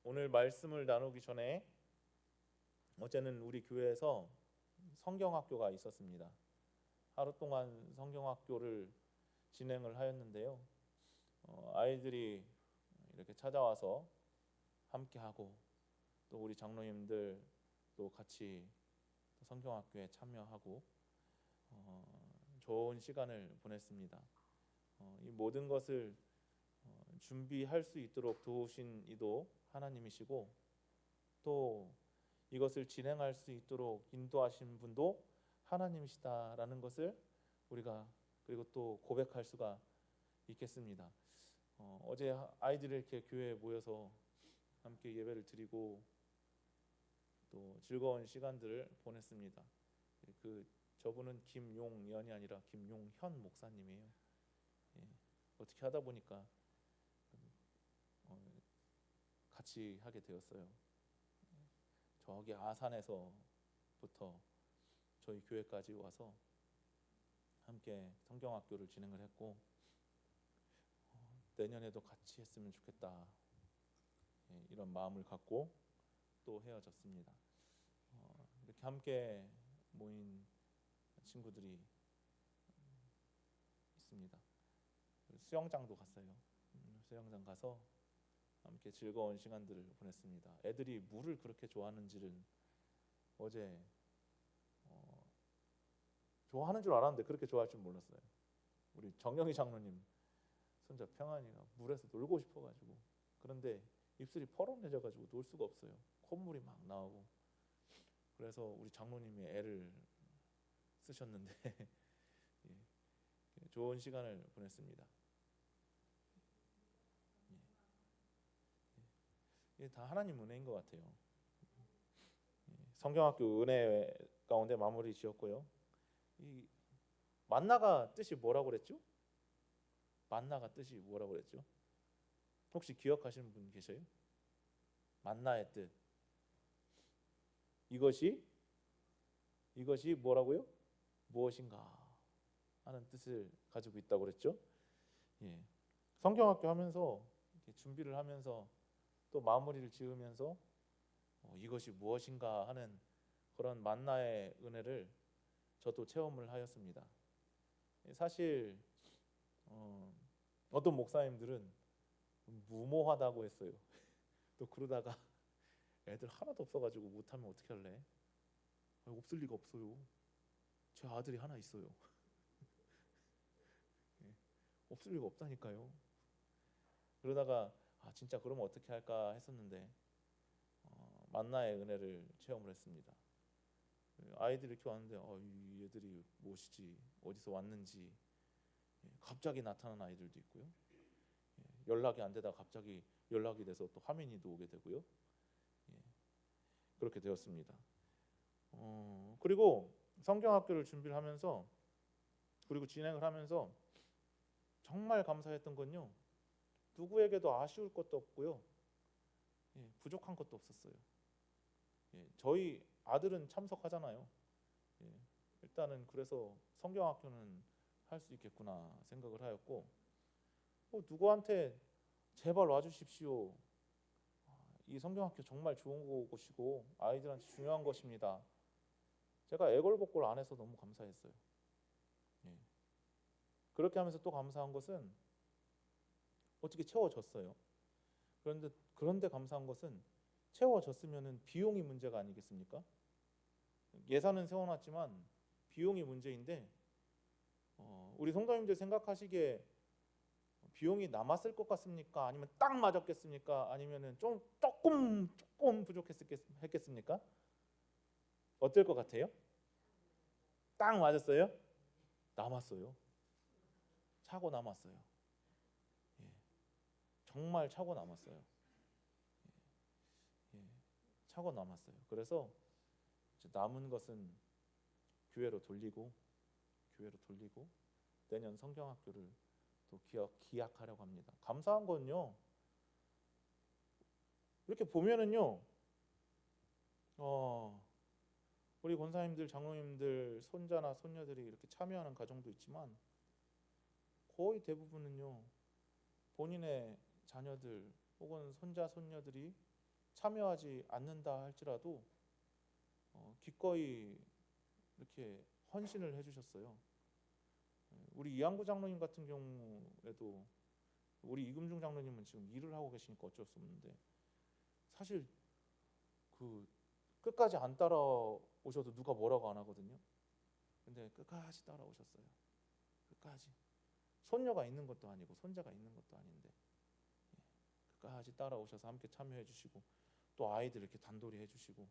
오늘 말씀을 나누기 전에 어제는 우리 교회에서 성경학교가 있었습니다. 하루 동안 성경학교를 진행을 하였는데요. 아이들이 이렇게 찾아와서 함께하고 또 우리 장로님들도 같이 성경학교에 참여하고 좋은 시간을 보냈습니다. 이 모든 것을 준비할 수 있도록 도우신 이도 하나님이시고 또 이것을 진행할 수 있도록 인도하신 분도 하나님이시다라는 것을 우리가 그리고 또 고백할 수가 있겠습니다. 어제 아이들이 이렇게 교회에 모여서 함께 예배를 드리고 또 즐거운 시간들을 보냈습니다. 저분은 김용연이 아니라 김용현 목사님이에요. 어떻게 하다 보니까 같이 하게 되었어요. 저기 아산에서부터 저희 교회까지 와서 함께 성경학교를 진행을 했고 내년에도 같이 했으면 좋겠다 이런 마음을 갖고 또 헤어졌습니다. 이렇게 함께 모인 친구들이 있습니다. 수영장도 갔어요. 수영장 가서 함께 즐거운 시간들을 보냈습니다. 애들이 물을 그렇게 좋아하는지를 어제 좋아하는 줄 알았는데 그렇게 좋아할 줄 몰랐어요. 우리 정영희 장로님 손자 평안이가 물에서 놀고 싶어가지고 그런데 입술이 퍼런해져가지고 놀 수가 없어요. 콧물이 막 나오고 그래서 우리 장로님이 애를 쓰셨는데 좋은 시간을 보냈습니다. 이게 다 하나님 은혜인 것 같아요. 성경학교 은혜 가운데 마무리 지었고요. 이 만나가 뜻이 뭐라고 그랬죠? 만나가 뜻이 뭐라고 그랬죠? 혹시 기억하시는 분 계세요? 만나의 뜻. 이것이 뭐라고요? 무엇인가 하는 뜻을 가지고 있다고 그랬죠. 성경학교 하면서 준비를 하면서 또 마무리를 지으면서 이것이 무엇인가 하는 그런 만나의 은혜를 저도 체험을 하였습니다. 사실 어떤 목사님들은 무모하다고 했어요. 또 그러다가 애들 하나도 없어가지고 못하면 어떻게 할래? 없을 리가 없어요. 제 아들이 하나 있어요. 없을 리가 없다니까요. 그러다가 진짜 그러면 어떻게 할까 했었는데 만나의 은혜를 체험을 했습니다. 아이들이 이렇게 왔는데 이 애들이 무엇이지 어디서 왔는지 갑자기 나타난 아이들도 있고요. 연락이 안 되다가 갑자기 연락이 돼서 또 화면이도 오게 되고요. 그렇게 되었습니다. 그리고 성경학교를 준비를 하면서 그리고 진행을 하면서 정말 감사했던 건요. 누구에게도 아쉬울 것도 없고요. 부족한 것도 없었어요. 저희 아들은 참석하잖아요. 일단은 그래서 성경학교는 할 수 있겠구나 생각을 하였고 누구한테 제발 와주십시오. 이 성경학교 정말 좋은 곳이고 아이들한테 중요한 것입니다. 제가 애걸복걸 안 해서 너무 감사했어요. 그렇게 하면서 또 감사한 것은 어떻게 채워졌어요. 그런데 감사한 것은 채워졌으면 비용이 문제가 아니겠습니까? 예산은 세워놨지만 비용이 문제인데 우리 성도님들 생각하시기에 비용이 남았을 것 같습니까? 아니면 딱 맞았겠습니까? 아니면은 조금 부족했겠습니까? 어떨 것 같아요? 딱 맞았어요? 남았어요. 차고 남았어요. 정말 차고 남았어요. 차고 남았어요. 그래서 남은 것은 교회로 돌리고 내년 성경학교를 또 기약하려고 합니다. 감사한 건요. 이렇게 보면은요. 우리 권사님들, 장로님들 손자나 손녀들이 이렇게 참여하는 가정도 있지만 거의 대부분은요. 본인의 자녀들 혹은 손자, 손녀들이 참여하지 않는다 할지라도 기꺼이 이렇게 헌신을 해주셨어요. 우리 이한구 장로님 같은 경우에도, 우리 이금중 장로님은 지금 일을 하고 계시니까 어쩔 수 없는데, 사실 그 끝까지 안 따라오셔도 누가 뭐라고 안 하거든요. 근데 끝까지 따라오셨어요. 끝까지. 손녀가 있는 것도 아니고 손자가 있는 것도 아닌데 끝까지 따라오셔서 함께 참여해 주시고, 또 아이들 이렇게 단돌이 해주시고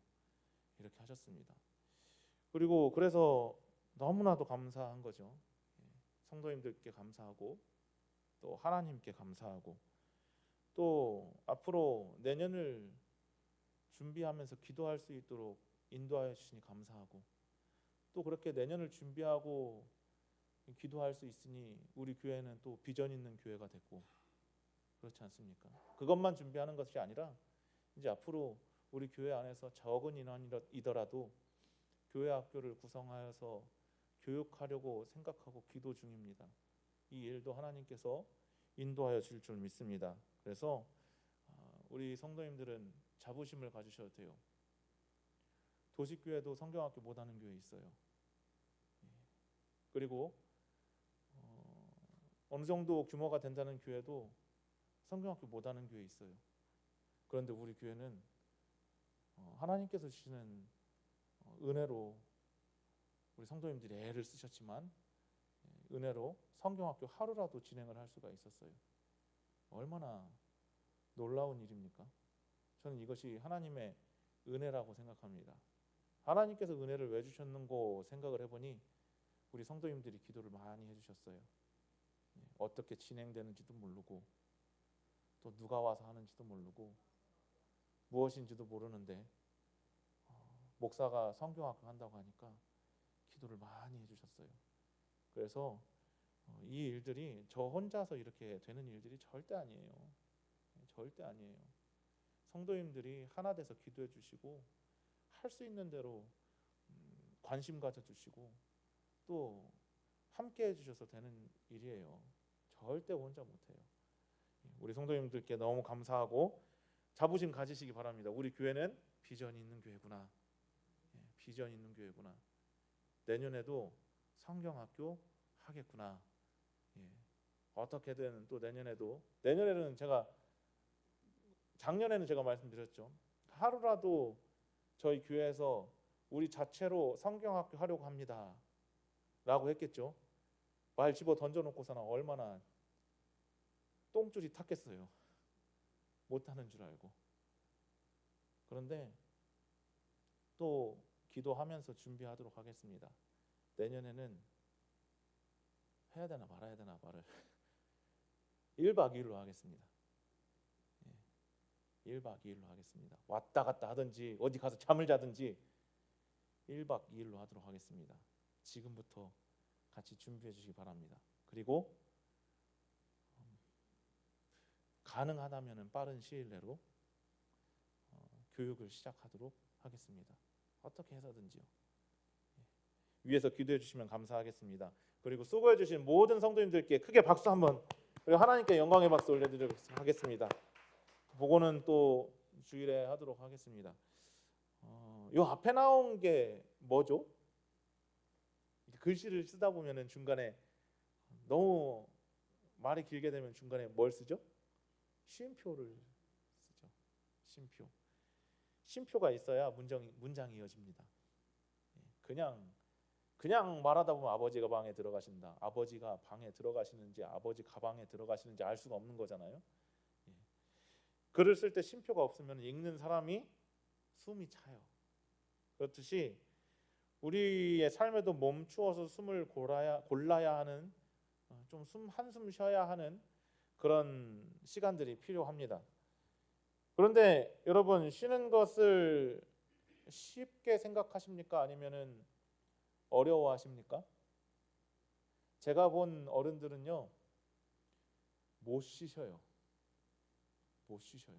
이렇게 하셨습니다. 그리고 그래서 너무나도 감사한 거죠. 성도님들께 감사하고, 또 하나님께 감사하고, 또 앞으로 내년을 준비하면서 기도할 수 있도록 인도하여 주시니 감사하고, 또 그렇게 내년을 준비하고 기도할 수 있으니 우리 교회는 또 비전 있는 교회가 됐고, 그렇지 않습니까? 그것만 준비하는 것이 아니라 이제 앞으로 우리 교회 안에서 적은 인원이더라도 교회 학교를 구성하여서 교육하려고 생각하고 기도 중입니다. 이 일도 하나님께서 인도하여 줄 줄 믿습니다. 그래서 우리 성도님들은 자부심을 가지셔도 돼요. 도시교회도 성경학교 못하는 교회 있어요. 그리고 어느 정도 규모가 된다는 교회도 성경학교 못하는 교회 있어요. 그런데 우리 교회는 하나님께서 주시는 은혜로 우리 성도님들이 애를 쓰셨지만 은혜로 성경학교 하루라도 진행을 할 수가 있었어요. 얼마나 놀라운 일입니까? 저는 이것이 하나님의 은혜라고 생각합니다. 하나님께서 은혜를 왜 주셨는고 생각을 해보니 우리 성도님들이 기도를 많이 해주셨어요. 어떻게 진행되는지도 모르고, 또 누가 와서 하는지도 모르고, 무엇인지도 모르는데 목사가 성경학교 한다고 하니까 기도를 많이 해주셨어요. 그래서 이 일들이 저 혼자서 이렇게 되는 일들이 절대 아니에요. 절대 아니에요. 성도님들이 하나 돼서 기도해 주시고, 할 수 있는 대로 관심 가져주시고, 또 함께 해주셔서 되는 일이에요. 절대 혼자 못해요. 우리 성도님들께 너무 감사하고 자부심 가지시기 바랍니다. 우리 교회는 비전이 있는 교회구나. 비전 있는 교회구나. 내년에도 성경학교 하겠구나. 어떻게든 또 내년에는 제가 작년에는 제가 말씀드렸죠. 하루라도 저희 교회에서 우리 자체로 성경학교 하려고 합니다 라고 했겠죠. 말 집어 던져놓고서는 얼마나 똥줄이 탔겠어요. 못하는 줄 알고. 그런데 또 기도하면서 준비하도록 하겠습니다. 내년에는 해야 되나 말아야 되나 말을 1박 2일로 하겠습니다. 1박 2일로 하겠습니다. 왔다 갔다 하든지 어디 가서 잠을 자든지 1박 2일로 하도록 하겠습니다. 지금부터 같이 준비해 주시기 바랍니다. 그리고 가능하다면 빠른 시일 내로 교육을 시작하도록 하겠습니다. 어떻게 해서든지요. 위에서 기도해 주시면 감사하겠습니다. 그리고 수고해 주신 모든 성도님들께 크게 박수 한번, 그리고 하나님께 영광의 박수 올려드리도록 하겠습니다. 보고는 또 주일에 하도록 하겠습니다. 요 앞에 나온 게 뭐죠? 글씨를 쓰다 보면은 중간에 너무 말이 길게 되면 중간에 뭘 쓰죠? 쉼표를 쓰죠. 쉼표. 쉼표가 있어야 문장이 이어집니다. 그냥 말하다 보면 아버지가 방에 들어가신다. 아버지가 방에 들어가시는지 아버지 가방에 들어가시는지 알 수가 없는 거잖아요. 글을 쓸 때 쉼표가 없으면 읽는 사람이 숨이 차요. 그렇듯이 우리의 삶에도 멈추어서 숨을 골라야 하는, 좀 한숨 쉬어야 하는 그런 시간들이 필요합니다. 그런데 여러분, 쉬는 것을 쉽게 생각하십니까? 아니면은 어려워하십니까? 제가 본 어른들은요, 못 쉬셔요. 못 쉬셔요.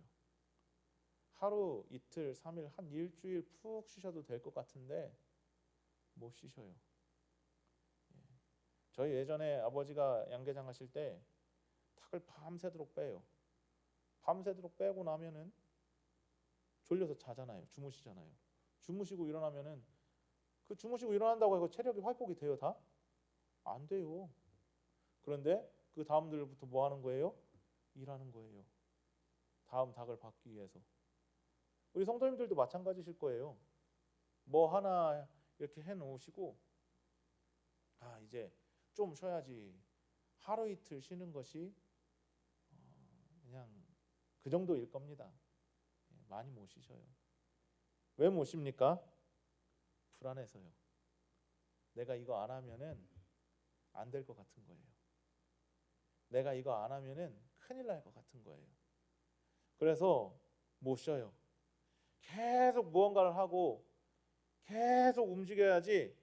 하루, 이틀, 3일, 한 일주일 푹 쉬셔도 될 것 같은데 못 쉬셔요. 저희 예전에 아버지가 양계장 하실 때 탁을 밤새도록 빼요. 밤새도록 빼고 나면은 졸려서 자잖아요. 주무시잖아요. 주무시고 일어나면은 그 주무시고 일어난다고 해서 체력이 회복이 돼요 다? 안 돼요. 그런데 그 다음 날부터 뭐 하는 거예요? 일하는 거예요. 다음 닭을 받기 위해서. 우리 성도님들도 마찬가지실 거예요. 뭐 하나 이렇게 해놓으시고 이제 좀 쉬어야지. 하루 이틀 쉬는 것이 그냥 그 정도일 겁니다. 많이 못 쉬셔요. 왜 못 쉽니까? 불안해서요. 내가 이거 안 하면은 안 될 것 같은 거예요. 내가 이거 안 하면은 큰일 날 것 같은 거예요. 그래서 못 쉬어요. 계속 무언가를 하고 계속 움직여야지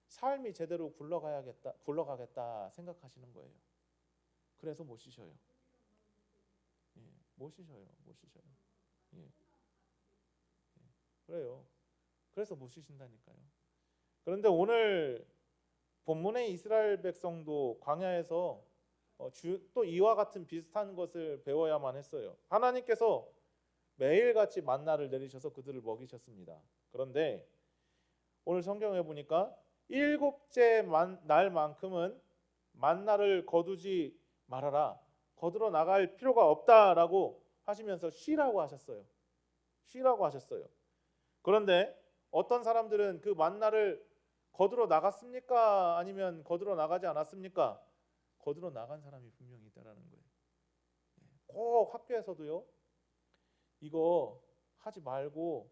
삶이 제대로 굴러가겠다 생각하시는 거예요. 그래서 못 쉬셔요. 못 쉬셔요. 예. 그래요. 그래서 못 쉬신다니까요. 그런데 오늘 본문의 이스라엘 백성도 광야에서 또 이와 같은 비슷한 것을 배워야만 했어요. 하나님께서 매일같이 만나를 내리셔서 그들을 먹이셨습니다. 그런데 오늘 성경에 보니까 일곱째 날만큼은 만나를 거두지 말아라. 거두러 나갈 필요가 없다라고 하시면서 쉬라고 하셨어요. 쉬라고 하셨어요. 그런데 어떤 사람들은 그 만나를 거두러 나갔습니까? 아니면 거두러 나가지 않았습니까? 거두러 나간 사람이 분명히 있다라는 거예요. 꼭 학교에서도요. 이거 하지 말고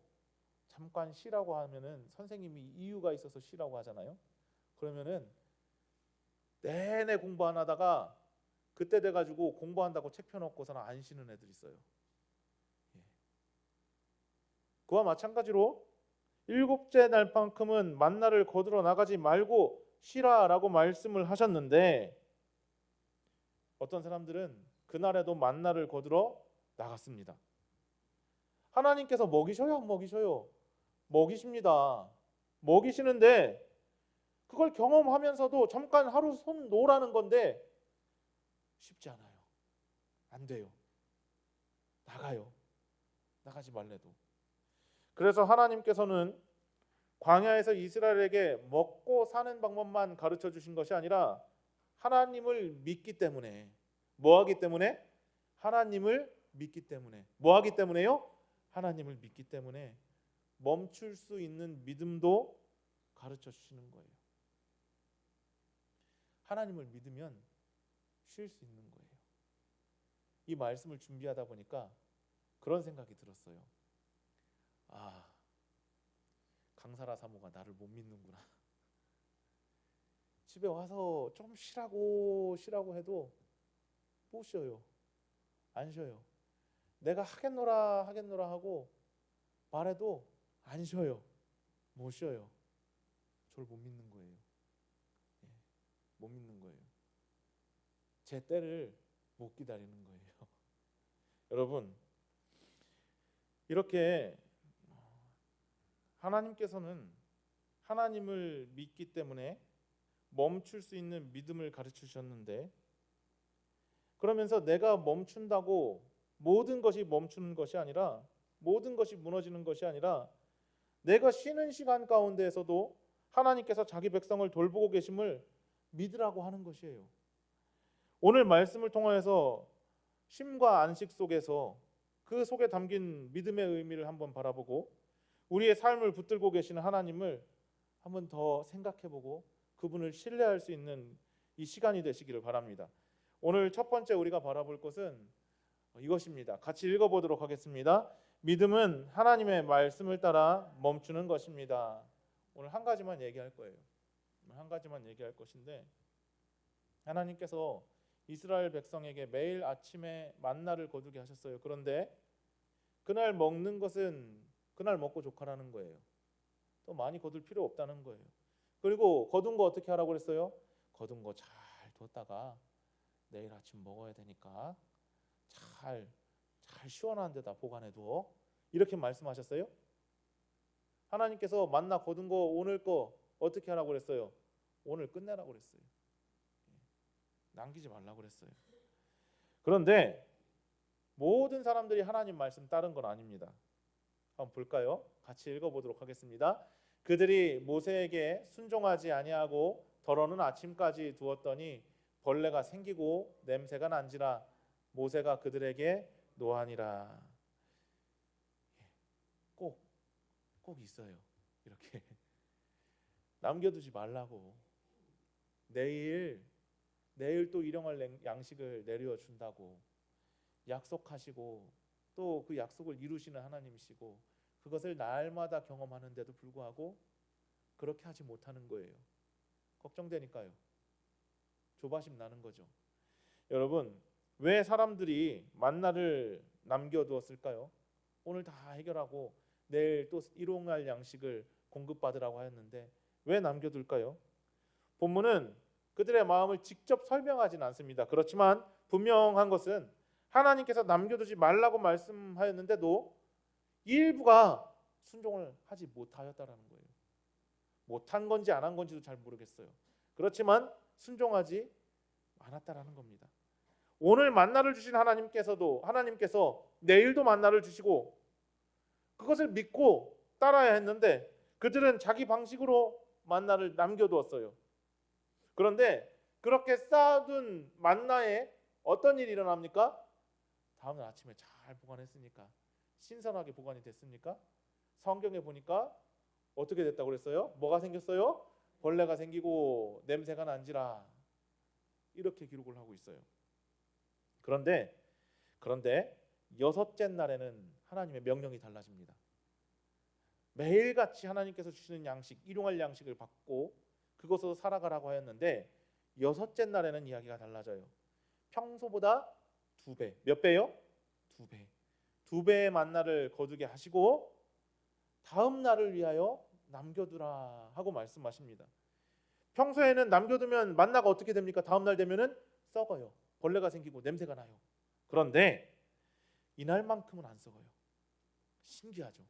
잠깐 쉬라고 하면은 선생님이 이유가 있어서 쉬라고 하잖아요. 그러면은 내내 공부 안 하다가 그때 돼가지고 공부한다고 책 펴놓고서는 안 쉬는 애들 있어요. 그와 마찬가지로 일곱째 날만큼은 만나를 거두러 나가지 말고 쉬라라고 말씀을 하셨는데 어떤 사람들은 그날에도 만나를 거두러 나갔습니다. 하나님께서 먹이셔요, 안 먹이셔요? 먹이십니다. 먹이시는데 그걸 경험하면서도 잠깐 하루 손 놓으라는 건데 쉽지 않아요. 안 돼요. 나가요. 나가지 말래도. 그래서 하나님께서는 광야에서 이스라엘에게 먹고 사는 방법만 가르쳐 주신 것이 아니라 하나님을 믿기 때문에 뭐하기 때문에? 하나님을 믿기 때문에 뭐하기 때문에요? 하나님을 믿기 때문에 멈출 수 있는 믿음도 가르쳐 주시는 거예요. 하나님을 믿으면 쉴 수 있는 거예요. 이 말씀을 준비하다 보니까 그런 생각이 들었어요. 강사라 사모가 나를 못 믿는구나. 집에 와서 좀 쉬라고 해도 못 쉬어요. 안 쉬어요. 내가 하겠노라 하고 말해도 안 쉬어요. 못 쉬어요. 저를 못 믿는 거예요. 못 믿는 거예요. 제 때를 못 기다리는 거예요. 여러분, 이렇게 하나님께서는 하나님을 믿기 때문에 멈출 수 있는 믿음을 가르치셨는데 그러면서 내가 멈춘다고 모든 것이 멈추는 것이 아니라 모든 것이 무너지는 것이 아니라 내가 쉬는 시간 가운데에서도 하나님께서 자기 백성을 돌보고 계심을 믿으라고 하는 것이에요. 오늘 말씀을 통하여서 쉼과 안식 속에서 그 속에 담긴 믿음의 의미를 한번 바라보고 우리의 삶을 붙들고 계시는 하나님을 한번 더 생각해보고 그분을 신뢰할 수 있는 이 시간이 되시기를 바랍니다. 오늘 첫 번째 우리가 바라볼 것은 이것입니다. 같이 읽어보도록 하겠습니다. 믿음은 하나님의 말씀을 따라 멈추는 것입니다. 오늘 한 가지만 얘기할 거예요. 한 가지만 얘기할 것인데 하나님께서 이스라엘 백성에게 매일 아침에 만나를 거두게 하셨어요. 그런데 그날 먹는 것은 그날 먹고 조카라는 거예요. 또 많이 거둘 필요 없다는 거예요. 그리고 거둔 거 어떻게 하라고 그랬어요? 거둔 거 잘 뒀다가 내일 아침 먹어야 되니까 잘 시원한 데다 보관해두어. 이렇게 말씀하셨어요. 하나님께서 만나 거둔 거 오늘 거 어떻게 하라고 그랬어요? 오늘 끝내라고 그랬어요. 남기지 말라고 그랬어요. 그런데 모든 사람들이 하나님 말씀 따른 건 아닙니다. 한번 볼까요? 같이 읽어보도록 하겠습니다. 그들이 모세에게 순종하지 아니하고 더러는 아침까지 두었더니 벌레가 생기고 냄새가 난지라 모세가 그들에게 노하니라. 꼭 있어요. 이렇게 남겨두지 말라고. 내일 또 일용할 양식을 내려 준다고 약속하시고 또 그 약속을 이루시는 하나님이시고 그것을 날마다 경험하는데도 불구하고 그렇게 하지 못하는 거예요. 걱정되니까요. 조바심 나는 거죠. 여러분, 왜 사람들이 만나를 남겨두었을까요? 오늘 다 해결하고 내일 또 일용할 양식을 공급받으라고 하였는데 왜 남겨둘까요? 본문은 그들의 마음을 직접 설명하지는 않습니다. 그렇지만 분명한 것은 하나님께서 남겨두지 말라고 말씀하였는데도 일부가 순종을 하지 못하였다라는 거예요. 못한 건지 안 한 건지도 잘 모르겠어요. 그렇지만 순종하지 않았다라는 겁니다. 오늘 만나를 주신 하나님께서 내일도 만나를 주시고 그것을 믿고 따라야 했는데 그들은 자기 방식으로 만나를 남겨두었어요. 그런데 그렇게 쌓아둔 만나에 어떤 일이 일어납니까? 다음 날 아침에 잘 보관했으니까 신선하게 보관이 됐습니까? 성경에 보니까 어떻게 됐다고 그랬어요? 뭐가 생겼어요? 벌레가 생기고 냄새가 난지라 이렇게 기록을 하고 있어요. 그런데 여섯째 날에는 하나님의 명령이 달라집니다. 매일같이 하나님께서 주시는 양식, 일용할 양식을 받고 그것으로 살아가라고 하였는데 여섯째 날에는 이야기가 달라져요. 평소보다 2배. 몇 배요? 2배. 2배의 만나를 거두게 하시고 다음 날을 위하여 남겨두라 하고 말씀하십니다. 평소에는 남겨두면 만나가 어떻게 됩니까? 다음 날 되면은 썩어요. 벌레가 생기고 냄새가 나요. 그런데 이날만큼은 안 썩어요. 신기하죠.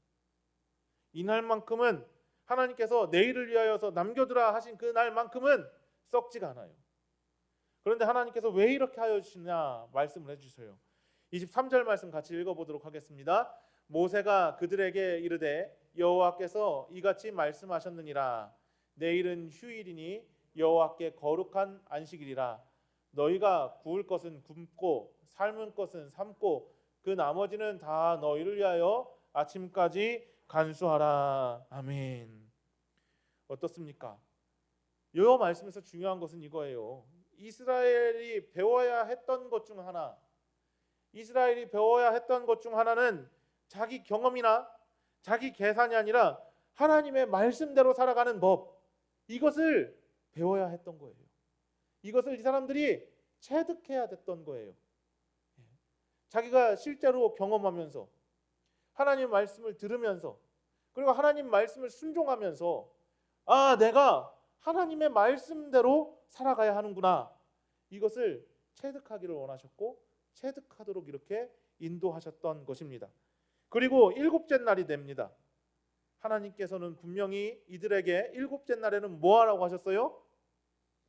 이날만큼은 하나님께서 내일을 위하여서 남겨두라 하신 그 날만큼은 썩지가 않아요. 그런데 하나님께서 왜 이렇게 하여 주시냐 말씀을 해주세요. 23절 말씀 같이 읽어보도록 하겠습니다. 모세가 그들에게 이르되 여호와께서 이같이 말씀하셨느니라. 내일은 휴일이니 여호와께 거룩한 안식일이라. 너희가 구울 것은 굽고 삶은 것은 삶고 그 나머지는 다 너희를 위하여 아침까지 간수하라. 아멘. 어떻습니까? 이 말씀에서 중요한 것은 이거예요. 이스라엘이 배워야 했던 것 중 하나는 자기 경험이나 자기 계산이 아니라 하나님의 말씀대로 살아가는 법, 이것을 배워야 했던 거예요. 이것을 이 사람들이 체득해야 됐던 거예요. 자기가 실제로 경험하면서 하나님 말씀을 들으면서 그리고 하나님 말씀을 순종하면서 내가 하나님의 말씀대로 살아가야 하는구나. 이것을 체득하기를 원하셨고 체득하도록 이렇게 인도하셨던 것입니다. 그리고 7째 날이 됩니다. 하나님께서는 분명히 이들에게 7째 날에는 뭐 하라고 하셨어요?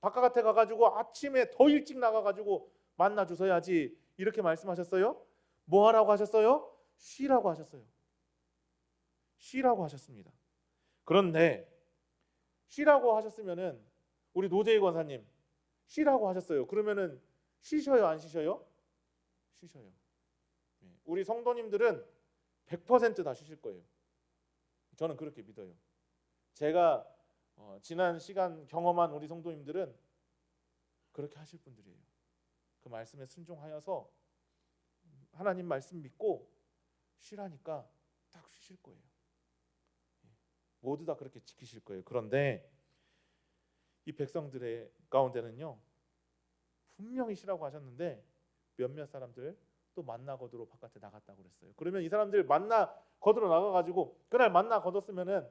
바깥에 가가지고 아침에 더 일찍 나가가지고 만나 주셔야지 이렇게 말씀하셨어요? 뭐 하라고 하셨어요? 쉬라고 하셨어요. 쉬라고 하셨습니다. 그런데 쉬라고 하셨으면은 우리 노재희 권사님 쉬라고 하셨어요. 그러면은 쉬셔요, 안 쉬셔요? 쉬셔요. 우리 성도님들은 100% 다 쉬실 거예요. 저는 그렇게 믿어요. 제가 지난 시간 경험한 우리 성도님들은 그렇게 하실 분들이에요. 그 말씀에 순종하여서 하나님 말씀 믿고 쉬라니까 딱 쉬실 거예요. 모두 다 그렇게 지키실 거예요. 그런데 이 백성들의 가운데는요, 분명히 쉬라고 하셨는데 몇몇 사람들 또 만나 거두러 바깥에 나갔다고 그랬어요. 그러면 이 사람들 만나 거두러 나가가지고 그날 만나 거뒀으면은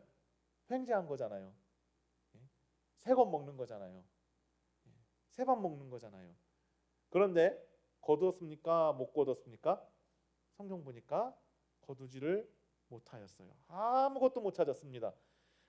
횡재한 거잖아요. 새 것 먹는 거잖아요. 새 밥 먹는 거잖아요. 그런데 거두었습니까? 못 거두었습니까? 성경 보니까 거두지를 못하였어요. 아무것도 못 찾았습니다.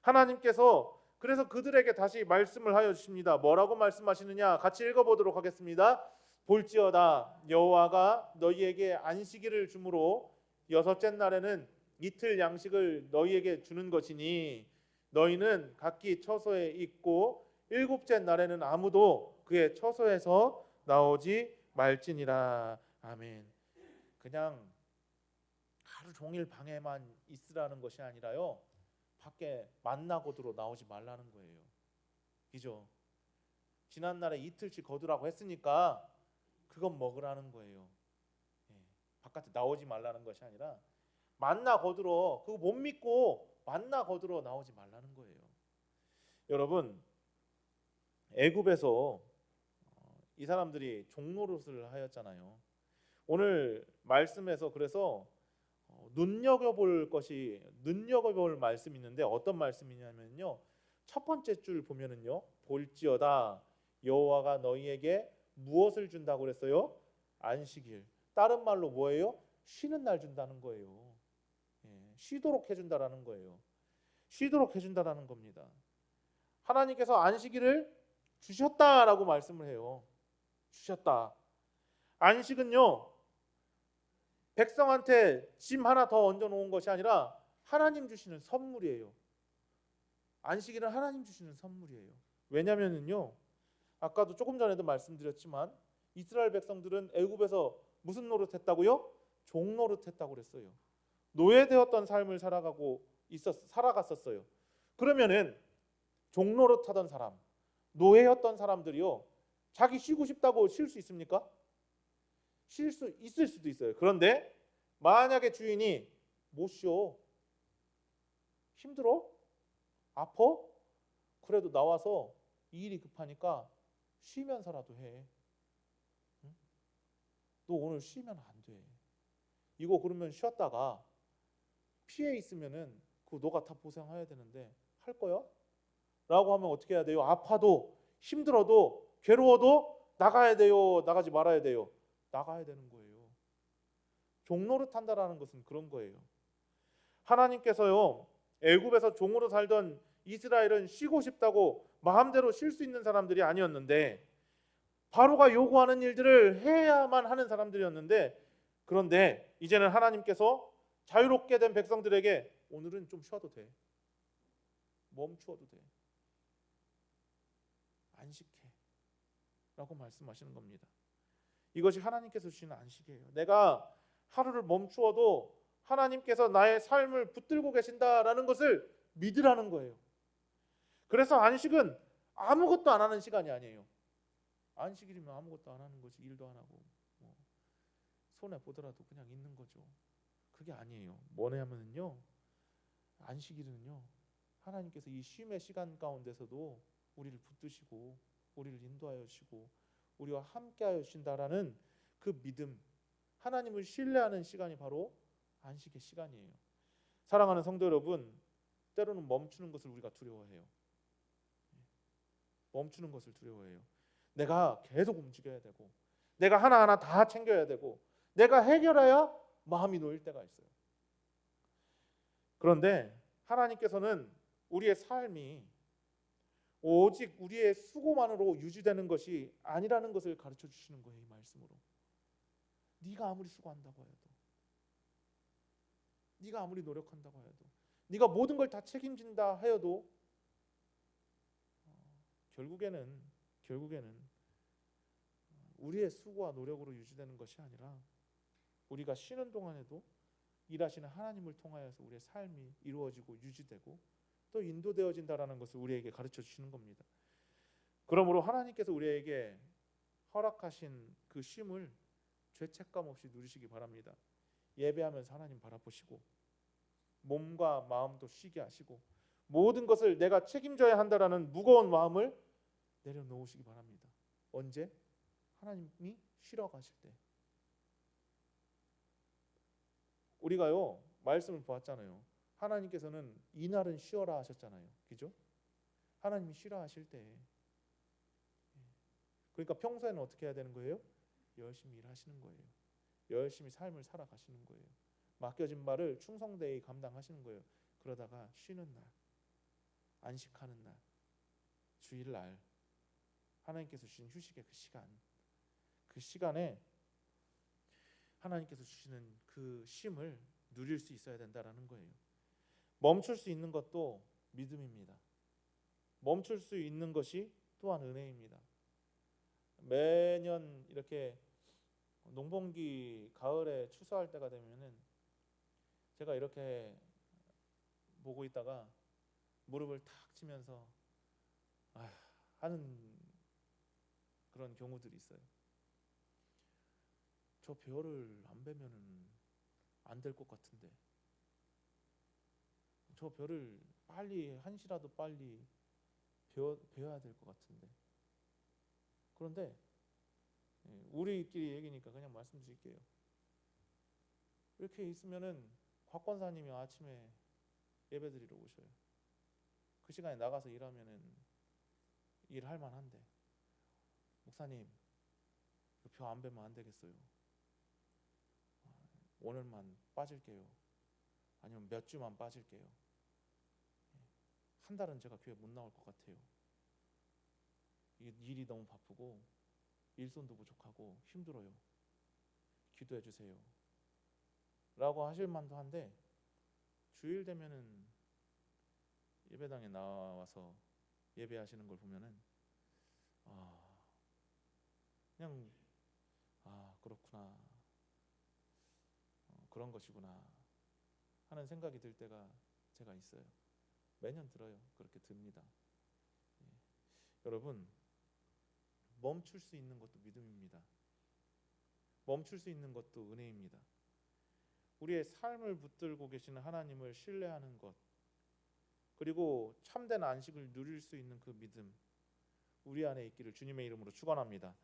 하나님께서 그래서 그들에게 다시 말씀을 하여 주십니다. 뭐라고 말씀하시느냐? 같이 읽어보도록 하겠습니다. 볼지어다 여호와가 너희에게 안식일을 주므로 여섯째 날에는 이틀 양식을 너희에게 주는 것이니 너희는 각기 처소에 있고 일곱째 날에는 아무도 그의 처소에서 나오지 말지니라. 아멘. 그냥 하루 종일 방에만 있으라는 것이 아니라요, 밖에 만나고도로 나오지 말라는 거예요. 그죠? 지난날에 이틀씩 거두라고 했으니까 그건 먹으라는 거예요. 예, 바깥에 나오지 말라는 것이 아니라 만나 거두러, 그거 못 믿고 만나 거두러 나오지 말라는 거예요. 여러분, 애굽에서 이 사람들이 종노릇을 하였잖아요. 오늘 말씀에서 그래서 눈여겨볼 말씀이 있는데 어떤 말씀이냐면요, 첫 번째 줄 보면은요, 볼지어다 여호와가 너희에게 무엇을 준다고 그랬어요? 안식일. 다른 말로 뭐예요? 쉬는 날 준다는 거예요. 쉬도록 해준다라는 거예요. 쉬도록 해준다라는 겁니다. 하나님께서 안식일을 주셨다라고 말씀을 해요. 주셨다. 안식은요, 백성한테 짐 하나 더 얹어 놓은 것이 아니라 하나님 주시는 선물이에요. 안식일은 하나님 주시는 선물이에요. 왜냐면은요, 아까도 조금 전에도 말씀드렸지만 이스라엘 백성들은 애굽에서 무슨 노릇했다고요? 종노릇했다고 그랬어요. 노예되었던 삶을 살아갔었어요. 그러면은 종노릇하던 사람, 노예였던 사람들이요, 자기 쉬고 싶다고 쉴 수 있습니까? 쉴 수 있을 수도 있어요. 그런데 만약에 주인이 못 쉬어, 힘들어, 아파, 그래도 나와서 일이 급하니까 쉬면서라도 해. 응? 너 오늘 쉬면 안 돼. 이거 그러면 쉬었다가 피해 있으면은 그 너가 다 보상해야 되는데 할 거야? 라고 하면 어떻게 해야 돼요? 아파도 힘들어도 괴로워도 나가야 돼요? 나가지 말아야 돼요? 나가야 되는 거예요. 종노릇 한다라는 것은 그런 거예요. 하나님께서요, 애굽에서 종으로 살던 이스라엘은 쉬고 싶다고 마음대로 쉴 수 있는 사람들이 아니었는데, 바로가 요구하는 일들을 해야만 하는 사람들이었는데, 그런데 이제는 하나님께서 자유롭게 된 백성들에게 오늘은 좀 쉬어도 돼, 멈추어도 돼, 안식해 라고 말씀하시는 겁니다. 이것이 하나님께서 주시는 안식이에요. 내가 하루를 멈추어도 하나님께서 나의 삶을 붙들고 계신다라는 것을 믿으라는 거예요. 그래서 안식은 아무것도 안 하는 시간이 아니에요. 안식일이면 아무것도 안 하는 거지. 일도 안 하고 손해 보더라도 그냥 있는 거죠. 그게 아니에요. 뭐냐면요, 안식일은요, 하나님께서 이 쉼의 시간 가운데서도 우리를 붙드시고 우리를 인도하여 주시고 우리와 함께하여 주신다라는 그 믿음, 하나님을 신뢰하는 시간이 바로 안식의 시간이에요. 사랑하는 성도 여러분, 때로는 멈추는 것을 우리가 두려워해요. 멈추는 것을 두려워해요. 내가 계속 움직여야 되고, 내가 하나하나 다 챙겨야 되고, 내가 해결해야 마음이 놓일 때가 있어요. 그런데 하나님께서는 우리의 삶이 오직 우리의 수고만으로 유지되는 것이 아니라는 것을 가르쳐 주시는 거예요. 이 말씀으로. 네가 아무리 수고한다고 해도, 네가 아무리 노력한다고 해도, 네가 모든 걸 다 책임진다 하여도 결국에는 우리의 수고와 노력으로 유지되는 것이 아니라 우리가 쉬는 동안에도 일하시는 하나님을 통하여서 우리의 삶이 이루어지고 유지되고 또 인도되어진다라는 것을 우리에게 가르쳐 주시는 겁니다. 그러므로 하나님께서 우리에게 허락하신 그 쉼을 죄책감 없이 누리시기 바랍니다. 예배하면서 하나님 바라보시고 몸과 마음도 쉬게 하시고 모든 것을 내가 책임져야 한다라는 무거운 마음을 내려놓으시기 바랍니다. 언제? 하나님이 쉬러 가실 때. 우리가요, 말씀을 보았잖아요. 하나님께서는 이날은 쉬어라 하셨잖아요. 그죠? 하나님이 쉬라 하실 때, 그러니까 평소에는 어떻게 해야 되는 거예요? 열심히 일하시는 거예요. 열심히 삶을 살아가시는 거예요. 맡겨진 바를 충성되이 감당하시는 거예요. 그러다가 쉬는 날, 안식하는 날, 주일날, 하나님께서 주신 휴식의 그 시간에 하나님께서 주시는 그 쉼을 누릴 수 있어야 된다라는 거예요. 멈출 수 있는 것도 믿음입니다. 멈출 수 있는 것이 또한 은혜입니다. 매년 이렇게 농번기 가을에 추수할 때가 되면은 제가 이렇게 보고 있다가 무릎을 탁 치면서 하는 그런 경우들이 있어요. 저 벼를 안 베면은 안 될 것 같은데, 저 벼를 빨리 한시라도 빨리 베어야 될 것 같은데. 그런데 우리끼리 얘기니까 그냥 말씀드릴게요. 이렇게 있으면은 곽권사님이 아침에 예배드리러 오셔요. 그 시간에 나가서 일하면은 일할 만한데, 목사님 벼 안 베면 안 되겠어요. 오늘만 빠질게요. 아니면 몇 주만 빠질게요. 한 달은 제가 교회 못 나올 것 같아요. 일이 너무 바쁘고 일손도 부족하고 힘들어요. 기도해 주세요. 라고 하실 만도 한데, 주일 되면은 예배당에 나와서 예배하시는 걸 보면은 그냥 그렇구나, 그런 것이구나 하는 생각이 들 때가 제가 있어요. 매년 들어요. 그렇게 듭니다. 여러분, 멈출 수 있는 것도 믿음입니다. 멈출 수 있는 것도 은혜입니다. 우리의 삶을 붙들고 계시는 하나님을 신뢰하는 것, 그리고 참된 안식을 누릴 수 있는 그 믿음, 우리 안에 있기를 주님의 이름으로 축원합니다.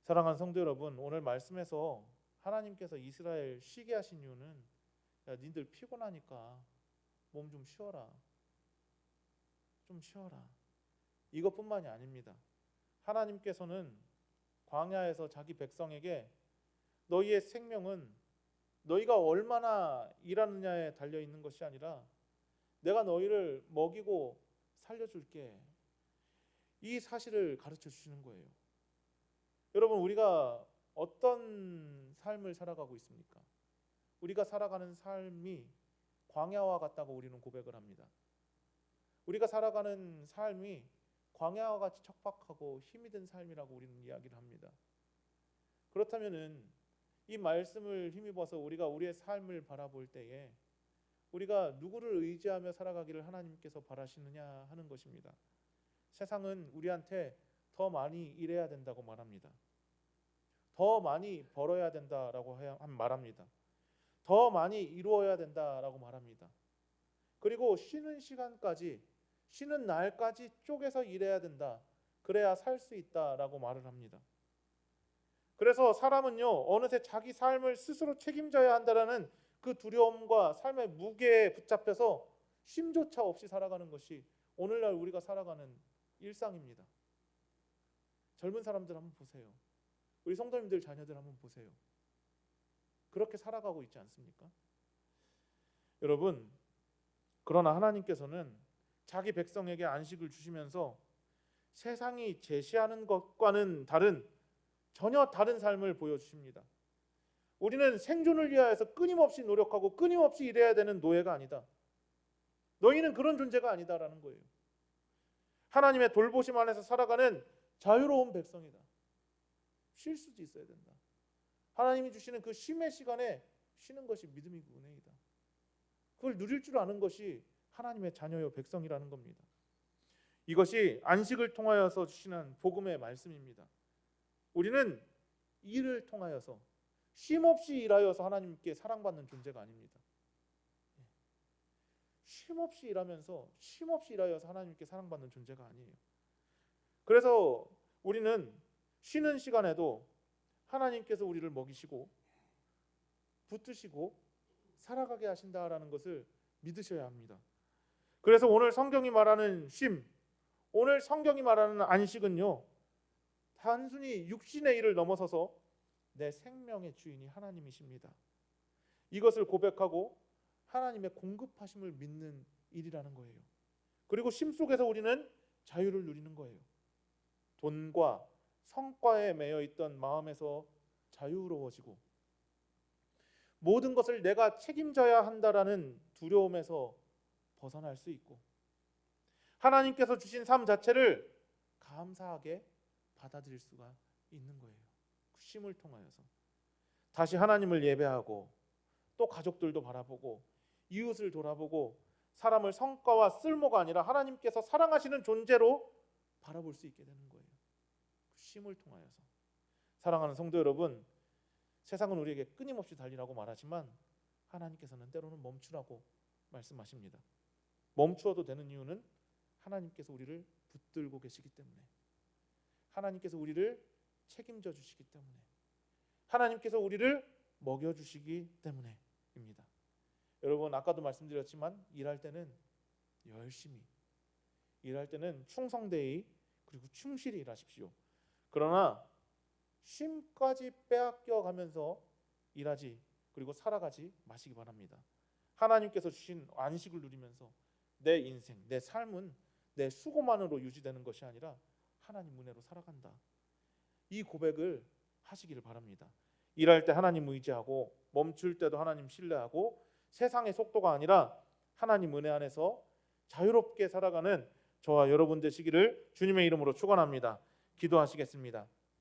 사랑하는 성도 여러분, 오늘 말씀에서 하나님께서 이스라엘 쉬게 하신 이유는, 야, 니들 피곤하니까 몸 좀 쉬어라, 좀 쉬어라, 이것뿐만이 아닙니다. 하나님께서는 광야에서 자기 백성에게 너희의 생명은 너희가 얼마나 일하느냐에 달려 있는 것이 아니라 내가 너희를 먹이고 살려줄게, 이 사실을 가르쳐 주시는 거예요. 여러분, 우리가 어떤 삶을 살아가고 있습니까? 우리가 살아가는 삶이 광야와 같다고 우리는 고백을 합니다. 우리가 살아가는 삶이 광야와 같이 척박하고 힘이 든 삶이라고 우리는 이야기를 합니다. 그렇다면은 이 말씀을 힘입어서 우리가 우리의 삶을 바라볼 때에 우리가 누구를 의지하며 살아가기를 하나님께서 바라시느냐 하는 것입니다. 세상은 우리한테 더 많이 일해야 된다고 말합니다. 더 많이 벌어야 된다라고 말합니다. 더 많이 이루어야 된다라고 말합니다. 그리고 쉬는 시간까지, 쉬는 날까지 쪼개서 일해야 된다, 그래야 살 수 있다라고 말을 합니다. 그래서 사람은요, 어느새 자기 삶을 스스로 책임져야 한다라는 그 두려움과 삶의 무게에 붙잡혀서 쉼조차 없이 살아가는 것이 오늘날 우리가 살아가는 일상입니다. 젊은 사람들 한번 보세요. 우리 성도님들 자녀들 한번 보세요. 그렇게 살아가고 있지 않습니까? 여러분, 그러나 하나님께서는 자기 백성에게 안식을 주시면서 세상이 제시하는 것과는 전혀 다른 삶을 보여주십니다. 우리는 생존을 위하여서 끊임없이 노력하고 끊임없이 일해야 되는 노예가 아니다. 너희는 그런 존재가 아니다라는 거예요. 하나님의 돌보심 안에서 살아가는 자유로운 백성이다. 쉴 수도 있어야 된다. 하나님이 주시는 그 쉼의 시간에 쉬는 것이 믿음이고 은혜이다. 그걸 누릴 줄 아는 것이 하나님의 자녀요 백성이라는 겁니다. 이것이 안식을 통하여서 주시는 복음의 말씀입니다. 우리는 일을 통하여서, 쉼없이 일하여서 하나님께 사랑받는 존재가 아닙니다. 쉼없이 일하면서 쉼없이 일하여서 하나님께 사랑받는 존재가 아니에요. 그래서 우리는 쉬는 시간에도 하나님께서 우리를 먹이시고 붙드시고 살아가게 하신다라는 것을 믿으셔야 합니다. 그래서 오늘 성경이 말하는 쉼, 오늘 성경이 말하는 안식은요, 단순히 육신의 일을 넘어서서 내 생명의 주인이 하나님이십니다. 이것을 고백하고 하나님의 공급하심을 믿는 일이라는 거예요. 그리고 쉼 속에서 우리는 자유를 누리는 거예요. 돈과 성과에 매여 있던 마음에서 자유로워지고, 모든 것을 내가 책임져야 한다라는 두려움에서 벗어날 수 있고, 하나님께서 주신 삶 자체를 감사하게 받아들일 수가 있는 거예요. 그 쉼을 통하여서 다시 하나님을 예배하고, 또 가족들도 바라보고, 이웃을 돌아보고, 사람을 성과와 쓸모가 아니라 하나님께서 사랑하시는 존재로 바라볼 수 있게 되는 거예요. 그 쉼을 통하여서. 사랑하는 성도 여러분, 세상은 우리에게 끊임없이 달리라고 말하지만 하나님께서는 때로는 멈추라고 말씀하십니다. 멈추어도 되는 이유는 하나님께서 우리를 붙들고 계시기 때문에, 하나님께서 우리를 책임져 주시기 때문에, 하나님께서 우리를 먹여주시기 때문에입니다. 여러분, 아까도 말씀드렸지만 일할 때는 열심히, 일할 때는 충성되이, 그리고 충실히 일하십시오. 그러나 쉼까지 빼앗겨 가면서 일하지, 그리고 살아가지 마시기 바랍니다. 하나님께서 주신 안식을 누리면서 내 인생, 내 삶은 내 수고만으로 유지되는 것이 아니라 하나님 은혜로 살아간다. 이 고백을 하시기를 바랍니다. 일할 때 하나님 의지하고, 멈출 때도 하나님 신뢰하고, 세상의 속도가 아니라 하나님 은혜 안에서 자유롭게 살아가는 저와 여러분 되시기를 주님의 이름으로 축원합니다. 기도하시겠습니다.